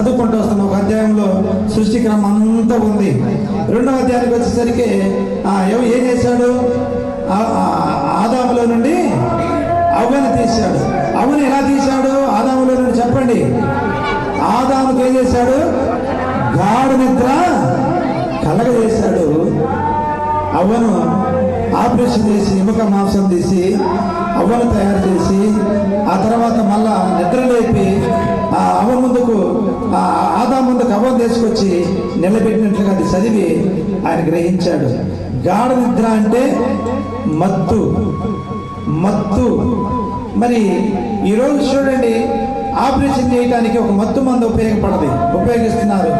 చదువుకుంటూ వస్తాం. ఒక అధ్యాయంలో సృష్టి క్రమం అంతా ఉంది. రెండవ అధ్యాయానికి వచ్చేసరికి ఏం చేశాడు? ఆదాములో నుండి అవ్వను తీశాడు. అవ్వను ఎలా తీశాడు? ఆదాములో నుండి చెప్పండి. ఆదాముకి ఏం చేశాడు? గాఢ నిద్ర కలగజేశాడు. అవ్వను ఆపరేషన్ చేసి ఎముక మాంసం తీసి అవ్వను తయారు చేసి ఆ తర్వాత మళ్ళా నిద్ర లేపి అవ్వ ముందుకు ఆదాము ముందుకు అవ్వను తీసుకొచ్చి నిలబెట్టినట్లుగా అది చదివి ఆయన గ్రహించాడు. గాఢ నిద్ర అంటే మత్తు. మరి ఈరోజు చూడండి, ఆపరేషన్ చేయడానికి ఒక మత్తు మందు ఉపయోగిస్తున్నారు.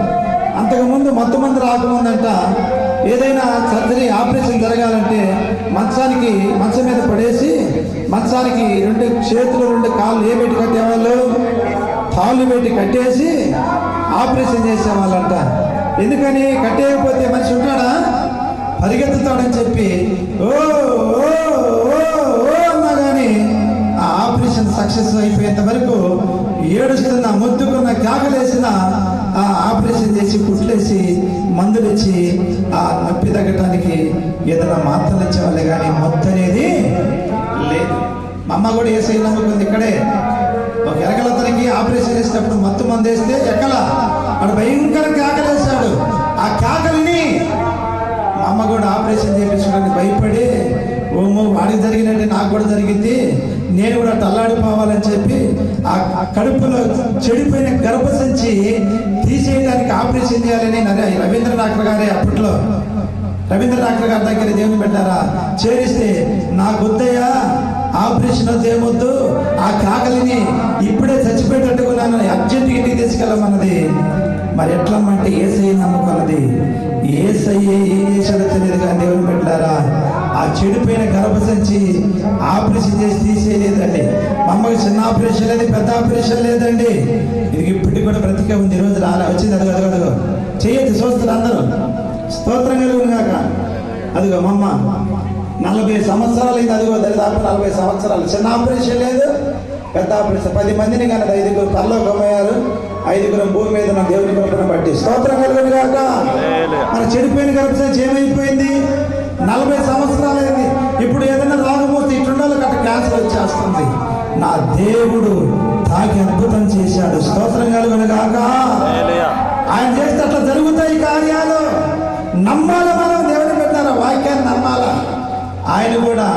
అంతకుముందు మత్తు మందు రాకముందంట ఏదైనా సర్జరీ ఆపరేషన్ జరగాలంటే మంచం మీద పడేసి మంచానికి 2 చేతులు 2 కాళ్ళు ఏ పెట్టి కట్టేవాళ్ళు? తాళ్ళు పెట్టి కట్టేసి ఆపరేషన్ చేసేవాళ్ళంట. ఎందుకని? కట్టేయకపోతే మనిషి ఉంటాడా? పరిగెత్తుతాడని చెప్పి ఓ అన్నా కానీ ఆ ఆపరేషన్ సక్సెస్ అయిపోయేంత వరకు ఏడుస్తున్న, మొత్తుకున్న, కేకలేసిన ఆపరేషన్ చేసి కుట్లేసి మందులు ఇచ్చి ఆ నొప్పి తగ్గటానికి ఏదైనా మాత్రలు ఇచ్చేవాళ్ళే కానీ మొత్తం అనేది లేదు. మా అమ్మ కూడా ఏసై నమ్ముకుంది. ఇక్కడే ఒక ఎరగలతనికి ఆపరేషన్ చేసేటప్పుడు మత్తు మందు వేస్తే ఎక్కల వాడు భయంకర కేకలేశాడు. ఆ కేకల్ని మా అమ్మ కూడా ఆపరేషన్ చేయించడానికి భయపడి ఓమో వాడికి జరిగినట్టే నాకు కూడా జరిగింది, నేను కూడా తల్లాడిపోవాలని చెప్పి ఆ కడుపులో చెడిపోయిన గర్భసంచి తీసేయడానికి ఆపరేషన్ చేయాలని రవీంద్ర డాక్టర్ గారే అప్పట్లో రవీంద్ర డాక్టర్ గారి దగ్గర దేవుని పెట్టారా చేరిస్తే నాకు వద్దయ్యా ఆపరేషన్ వద్దు, ఏమొద్దు, ఆ కాకలిని ఇప్పుడే చచ్చిపోయేటట్టుగా నన్ను అర్జెంటుగా ఇంటికి తీసుకెళ్ళమన్నది. మరి ఎట్లమ్మంటే ఏసయ్య నమ్ముకున్నది. ఏసయ్య ఏం చేశాడో తెలియదు కానీ దేవుని పెట్టారా ఆ చెడిపోయిన గర్భసంచి ఆపరేషన్ చేసి తీసేయలేదండి. మా అమ్మకి చిన్న ఆపరేషన్ లేదు, పెద్ద ఆపరేషన్ లేదండి. ఇది ఇప్పటికి కూడా బ్రతికే ఉంది. ఈరోజు వచ్చింది. అదిగో చేయొచ్చు. చూస్తారు అందరూ. స్తోత్రం కలుగును కాక. అదిగో మా అమ్మ 40 సంవత్సరాలు అయింది. అదిగో దాదాపు 40 సంవత్సరాలు. చిన్న ఆపరేషన్ లేదు, పెద్ద ఆపరేషన్. 10 మందిని కానీ 5 పరలోకమయ్యారు, 5 భూమి మీద ఉన్న దేవుని కృపను బట్టి. స్తోత్రం కలుగును కాక. మన చెడిపోయిన గర్భసంచి ఏమైపోయింది? 40 సంవత్సరాలు అయింది. ఇప్పుడు ఏదైనా రాకపోతే ఇట్లుండాలి కట్ట క్యాన్సర్ వచ్చేస్తుంది. నా దేవుడు తాకి అద్భుతం చేశాడు. స్తోత్రం కలుగును కాక. ఆయన చేస్తే అట్లా జరుగుతాయి కార్యాలు. నమ్మాలి మనం. దేవుని పెట్టారా వాక్యాన్ని నమ్మాలా. ఆయన కూడా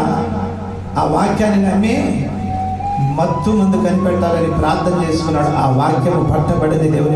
ఆ వాక్యాన్ని నమ్మి మత్తు ముందు కనిపెట్టాలని ప్రార్థన చేసుకున్నాడు. ఆ వాక్యం పట్టబడింది దేవుని